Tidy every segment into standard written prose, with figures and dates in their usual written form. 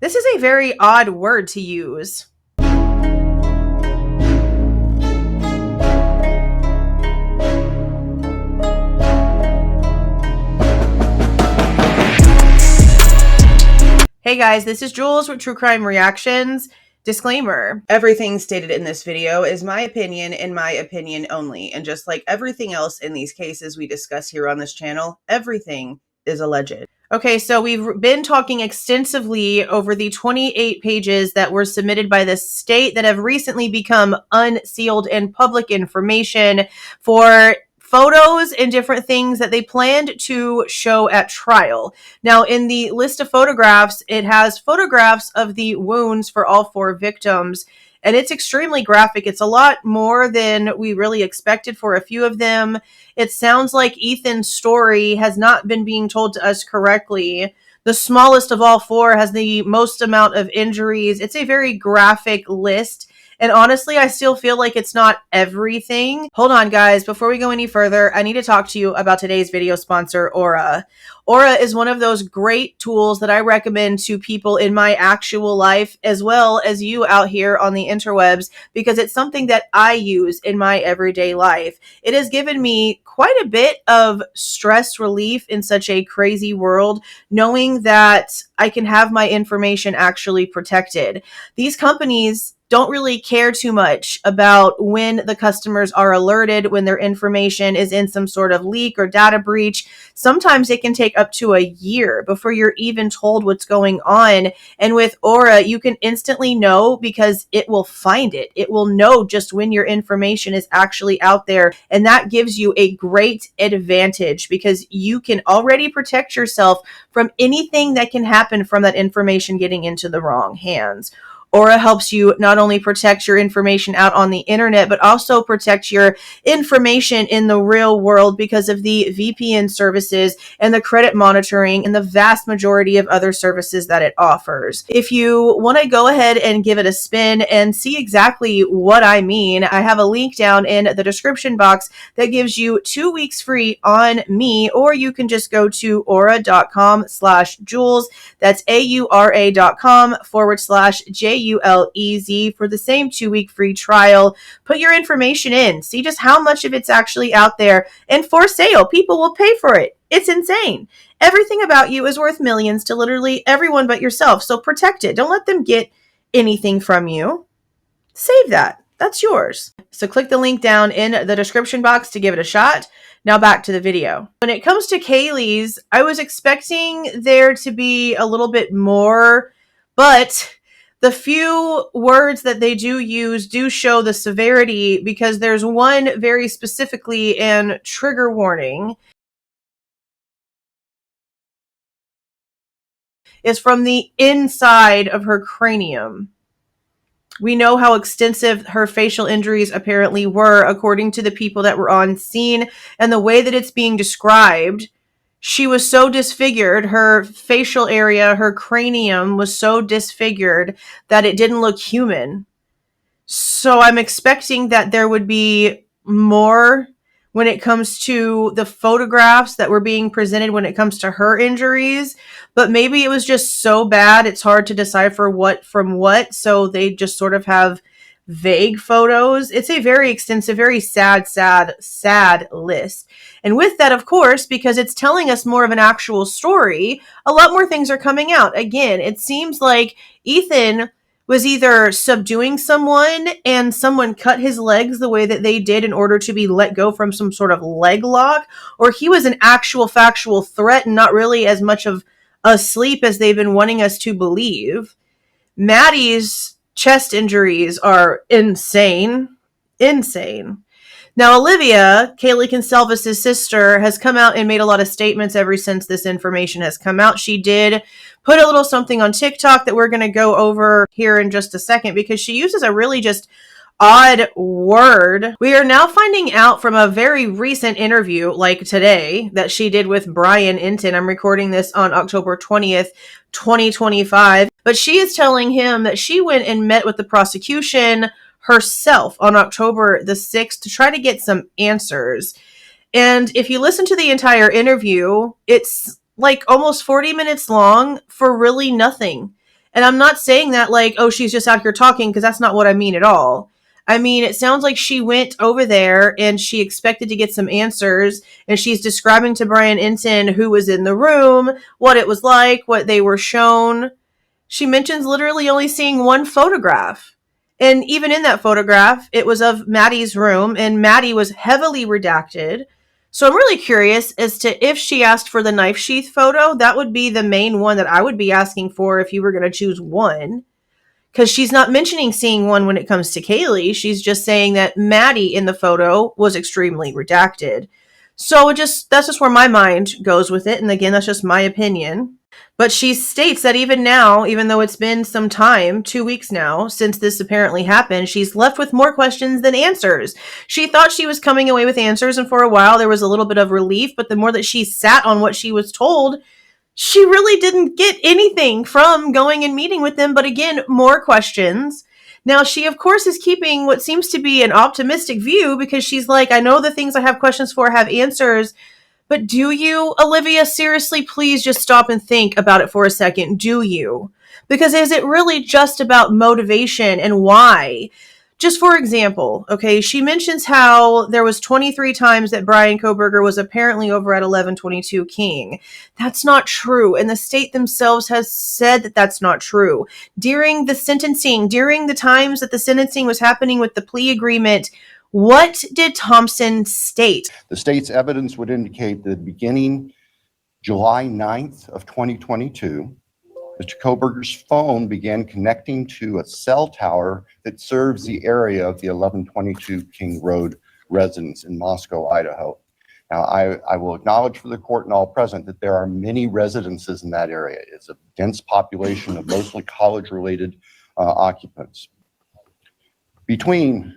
This is a very odd word to use. Hey guys, this is Jules with True Crime Reactions. Disclaimer, everything stated in this video is my opinion and my opinion only. And just like everything else in these cases we discuss here on this channel, everything is alleged. Okay, so we've been talking extensively over the 28 pages that were submitted by the state that have recently become unsealed and public information for photos and different things that they planned to show at trial. Now, in the list of photographs, it has photographs of the wounds for all 4 victims, and it's extremely graphic. It's a lot more than we really expected for a few of them. It sounds like Ethan's story has not been being told to us correctly. The smallest of all 4 has the most amount of injuries. It's a very graphic list. And honestly, I still feel like it's not everything. Hold on, guys. Before we go any further, I need to talk to you about today's video sponsor, Aura. Aura is one of those great tools that I recommend to people in my actual life, as well as you out here on the interwebs, because it's something that I use in my everyday life. It has given me quite a bit of stress relief in such a crazy world, knowing that I can have my information actually protected. These companies don't really care too much about when the customers are alerted when their information is in some sort of leak or data breach. Sometimes it can take up to a year before you're even told what's going on. And with Aura, you can instantly know because it will find it. It will know just when your information is actually out there. And that gives you a great advantage because you can already protect yourself from anything that can happen from that information getting into the wrong hands. Aura helps you not only protect your information out on the internet, but also protect your information in the real world because of the VPN services and the credit monitoring and the vast majority of other services that it offers. If you want to go ahead and give it a spin and see exactly what I mean, I have a link down in the description box that gives you 2 weeks free on me, or you can just go to aura.com/Jules. That's aura.com/JULEZ for the same 2-week free trial. Put your information in. See just how much of it's actually out there and for sale. People will pay for it. It's insane. Everything about you is worth millions to literally everyone but yourself. So protect it. Don't let them get anything from you. Save that. That's yours. So click the link down in the description box to give it a shot. Now back to the video. When it comes to Kaylee's, I was expecting there to be a little bit more, but the few words that they do use do show the severity because there's one very specifically and trigger warning. Is from the inside of her cranium. We know how extensive her facial injuries apparently were, according to the people that were on scene, and the way that it's being described. She was so disfigured, her facial area, her cranium was so disfigured that it didn't look human. So I'm expecting that there would be more when it comes to the photographs that were being presented when it comes to her injuries. But maybe it was just so bad, it's hard to decipher what from what. So they just sort of have vague photos. It's a very extensive, very sad list. And with that, of course, because it's telling us more of an actual story, a lot more things are coming out. Again, it seems like Ethan was either subduing someone and someone cut his legs the way that they did in order to be let go from some sort of leg lock, or he was an actual factual threat and not really as much of asleep as they've been wanting us to believe. Maddie's chest injuries are insane. Insane. Now, Alivea, Kaylee Goncalves' sister, has come out and made a lot of statements ever since this information has come out. She did put a little something on TikTok that we're going to go over here in just a second because she uses a really just odd word. We are now finding out from a very recent interview, like today, that she did with Bryan Kohberger. I'm recording this on October 20th, 2025. But she is telling him that she went and met with the prosecution herself on October the 6th to try to get some answers. And if you listen to the entire interview, it's like almost 40 minutes long for really nothing. And I'm not saying that like, oh, she's just out here talking, because that's not what I mean at all. I mean, it sounds like she went over there and she expected to get some answers, and she's describing to Bryan Ensign who was in the room, what it was like, what they were shown. She mentions literally only seeing one photograph. And even in that photograph, it was of Maddie's room, and Maddie was heavily redacted. So I'm really curious as to if she asked for the knife sheath photo. That would be the main one that I would be asking for if you were going to choose one. Because she's not mentioning seeing one when it comes to Kaylee. She's just saying that Maddie in the photo was extremely redacted. So that's just where my mind goes with it. And again, that's just my opinion. But she states that even now, even though it's been some time, 2 weeks now, since this apparently happened, she's left with more questions than answers. She thought she was coming away with answers, and for a while there was a little bit of relief, but the more that she sat on what she was told, she really didn't get anything from going and meeting with them, but again, more questions. Now, she, of course, is keeping what seems to be an optimistic view, because she's like, I know the things I have questions for have answers. But do you, Alivea, seriously, please just stop and think about it for a second. Do you? Because is it really just about motivation and why? Just for example, okay, she mentions how there was 23 times that Bryan Kohberger was apparently over at 1122 King. That's not true, and the state themselves has said that that's not true. During the sentencing, during the times that the sentencing was happening with the plea agreement, what did Thompson state? The state's evidence would indicate that beginning July 9th of 2022, Mr. Kohberger's phone began connecting to a cell tower that serves the area of the 1122 King Road residence in Moscow, Idaho. Now, I will acknowledge for the court and all present that there are many residences in that area. It's a dense population of mostly college-related occupants. Between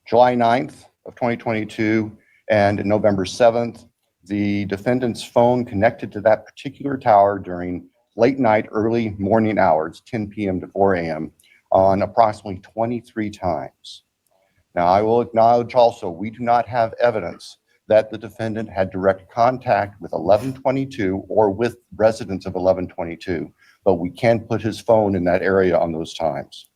July 9th of 2022 and November 7th, the defendant's phone connected to that particular tower during late night, early morning hours, 10 p.m. to 4 a.m., on approximately 23 times. Now, I will acknowledge also, we do not have evidence that the defendant had direct contact with 1122 or with residents of 1122, but we can put his phone in that area on those times.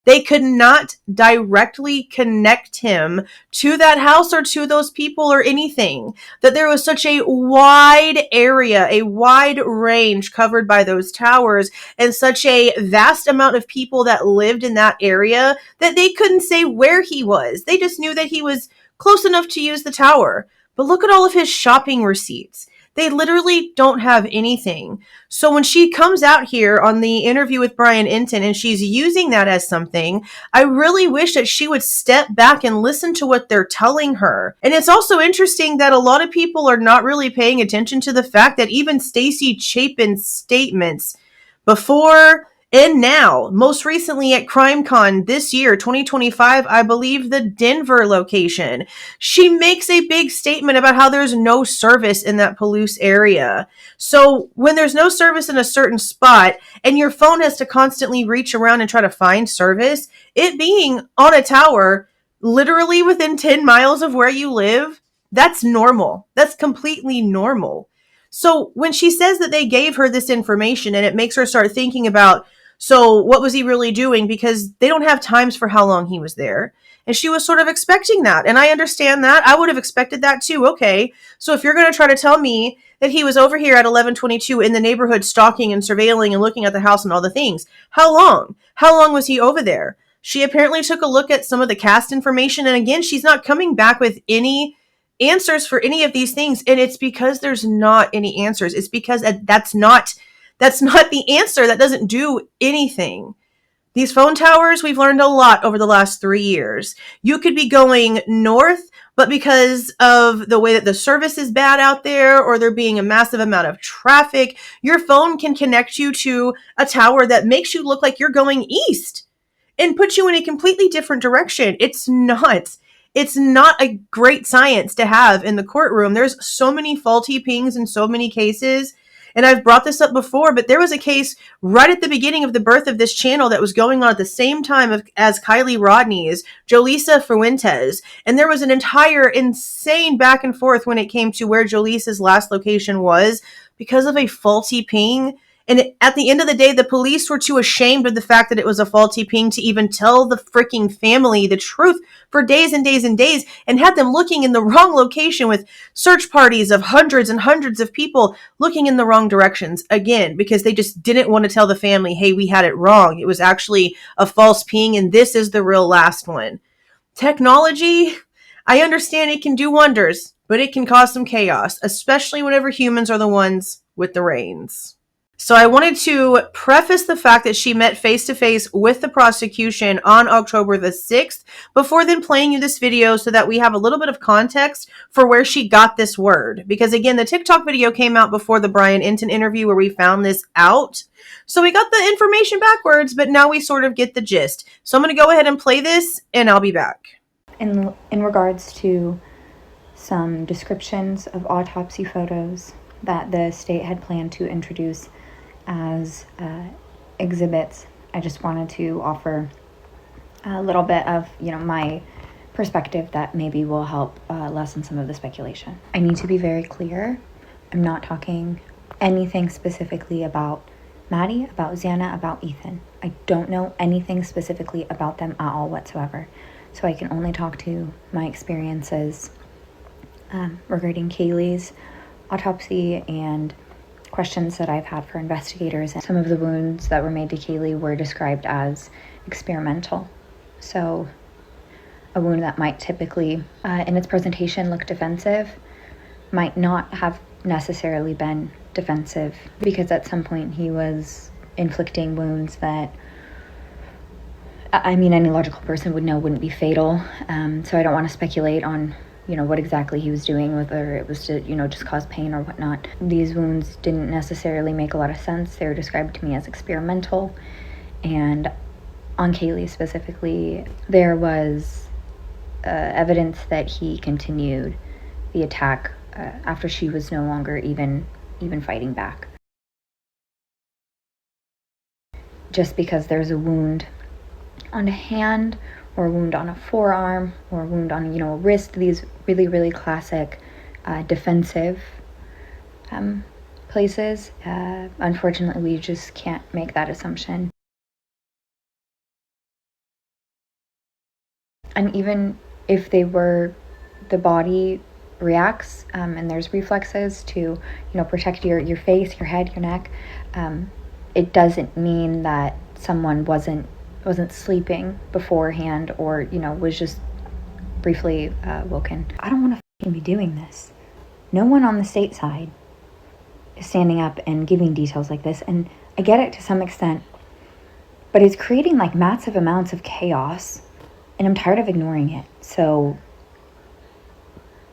They could not directly connect him to that house or to those people or anything. That there was such a wide area, a wide range covered by those towers, and such a vast amount of people that lived in that area that they couldn't say where he was. They just knew that he was close enough to use the tower. But look at all of his shopping receipts. They literally don't have anything. So when she comes out here on the interview with Bryan Ensign and she's using that as something, I really wish that she would step back and listen to what they're telling her. And it's also interesting that a lot of people are not really paying attention to the fact that even Stacey Chapin's statements before and now, most recently at CrimeCon this year, 2025, I believe the Denver location, she makes a big statement about how there's no service in that Palouse area. So when there's no service in a certain spot and your phone has to constantly reach around and try to find service, it being on a tower literally within 10 miles of where you live, that's normal. That's completely normal. So when she says that they gave her this information, and it makes her start thinking about, so what was he really doing? Because they don't have times for how long he was there. And she was sort of expecting that. And I understand that. I would have expected that too. Okay, so if you're going to try to tell me that he was over here at 1122 in the neighborhood stalking and surveilling and looking at the house and all the things, how long? How long was he over there? She apparently took a look at some of the cast information. And again, she's not coming back with any answers for any of these things. And it's because there's not any answers. It's because that's not the answer. That doesn't do anything. These phone towers, we've learned a lot over the last 3 years. You could be going north, but because of the way that the service is bad out there, or there being a massive amount of traffic, your phone can connect you to a tower that makes you look like you're going east and put you in a completely different direction. It's not a great science to have in the courtroom. There's so many faulty pings in so many cases. And I've brought this up before, but there was a case right at the beginning of the birth of this channel that was going on at the same time as Kylie Rodney's, Juleza Fuentes. And there was an entire insane back and forth when it came to where Julisa's last location was because of a faulty ping. And at the end of the day, the police were too ashamed of the fact that it was a faulty ping to even tell the freaking family the truth for days and days and days, and had them looking in the wrong location with search parties of hundreds and hundreds of people looking in the wrong directions, again, because they just didn't want to tell the family, hey, we had it wrong. It was actually a false ping, and this is the real last one. Technology, I understand it can do wonders, but it can cause some chaos, especially whenever humans are the ones with the reins. So I wanted to preface the fact that she met face-to-face with the prosecution on October the 6th before then playing you this video so that we have a little bit of context for where she got this word. Because again, the TikTok video came out before the Brian Inton interview where we found this out. So we got the information backwards, but now we sort of get the gist. So I'm going to go ahead and play this and I'll be back. In regards to some descriptions of autopsy photos that the state had planned to introduce as exhibits, I just wanted to offer a little bit of, my perspective that maybe will help lessen some of the speculation. I need to be very clear. I'm not talking anything specifically about Maddie, about Xana, about Ethan. I don't know anything specifically about them at all whatsoever. So I can only talk to my experiences regarding Kaylee's autopsy and questions that I've had for investigators. And some of the wounds that were made to Kaylee were described as experimental. So a wound that might typically, in its presentation, look defensive, might not have necessarily been defensive, because at some point he was inflicting wounds that, any logical person would know wouldn't be fatal. So I don't want to speculate on what exactly he was doing, whether it was to, just cause pain or whatnot. These wounds didn't necessarily make a lot of sense. They were described to me as experimental. And on Kaylee specifically, there was evidence that he continued the attack after she was no longer even fighting back. Just because there's a wound on a hand, or a wound on a forearm, or a wound on, a wrist, these really, really classic defensive places. Unfortunately, we just can't make that assumption. And even if they were, the body reacts and there's reflexes to, protect your face, your head, your neck, it doesn't mean that someone wasn't sleeping beforehand or, was just briefly woken. I don't want to be doing this. No one on the state side is standing up and giving details like this. And I get it to some extent, but it's creating massive amounts of chaos, and I'm tired of ignoring it. So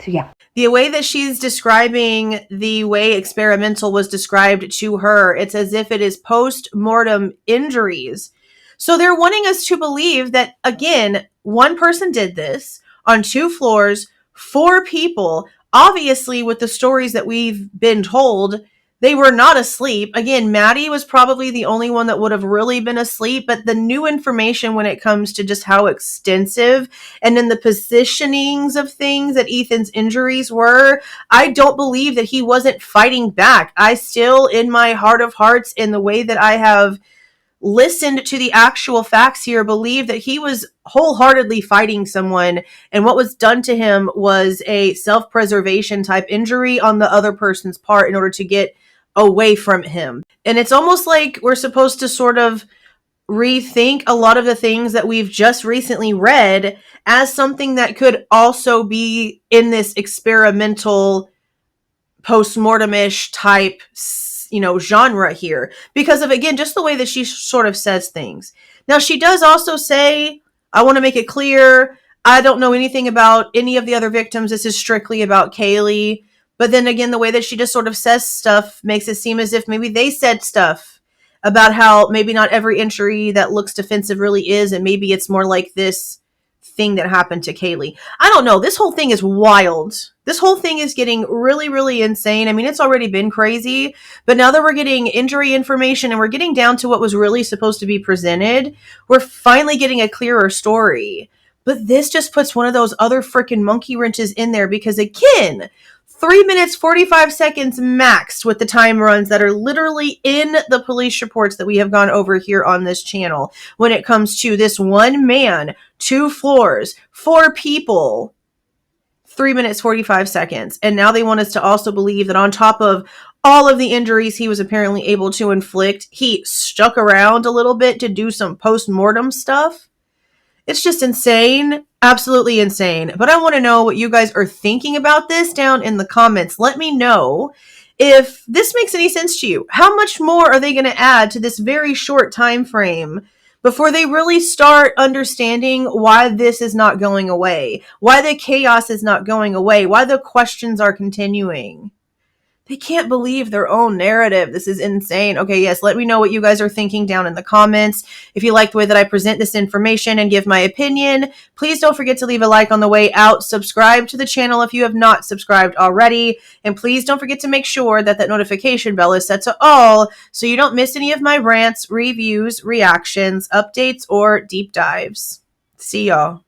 yeah. The way that she's describing the way experimental was described to her, it's as if it is post-mortem injuries. So they're wanting us to believe that, again, one person did this on 2 floors, 4 people. Obviously, with the stories that we've been told, they were not asleep. Again, Maddie was probably the only one that would have really been asleep, but the new information when it comes to just how extensive and in the positionings of things that Ethan's injuries were, I don't believe that he wasn't fighting back. I still, in my heart of hearts, in the way that I have listened to the actual facts here, believe that he was wholeheartedly fighting someone, and what was done to him was a self-preservation type injury on the other person's part in order to get away from him. And it's almost like we're supposed to sort of rethink a lot of the things that we've just recently read as something that could also be in this experimental post-mortem-ish type genre here, because of, again, just the way that she sort of says things. Now, she does also say, I want to make it clear, I don't know anything about any of the other victims. This is strictly about Kaylee. But then again, the way that she just sort of says stuff makes it seem as if maybe they said stuff about how maybe not every injury that looks defensive really is, and maybe it's more like this thing that happened to Kaylee. I don't know. This whole thing is wild. This whole thing is getting really, really insane. I mean, it's already been crazy, but now that we're getting injury information and we're getting down to what was really supposed to be presented, we're finally getting a clearer story. But this just puts one of those other freaking monkey wrenches in there because, again, 3 minutes, 45 seconds max with the time runs that are literally in the police reports that we have gone over here on this channel when it comes to this one man, 2 floors, 4 people, 3 minutes, 45 seconds. And now they want us to also believe that on top of all of the injuries he was apparently able to inflict, he stuck around a little bit to do some post-mortem stuff. It's just insane. Absolutely insane. But I want to know what you guys are thinking about this down in the comments. Let me know if this makes any sense to you. How much more are they going to add to this very short time frame before they really start understanding why this is not going away, why the chaos is not going away, why the questions are continuing? They can't believe their own narrative. This is insane. Okay, yes, let me know what you guys are thinking down in the comments. If you like the way that I present this information and give my opinion, please don't forget to leave a like on the way out. Subscribe to the channel if you have not subscribed already. And please don't forget to make sure that that notification bell is set to all so you don't miss any of my rants, reviews, reactions, updates, or deep dives. See y'all.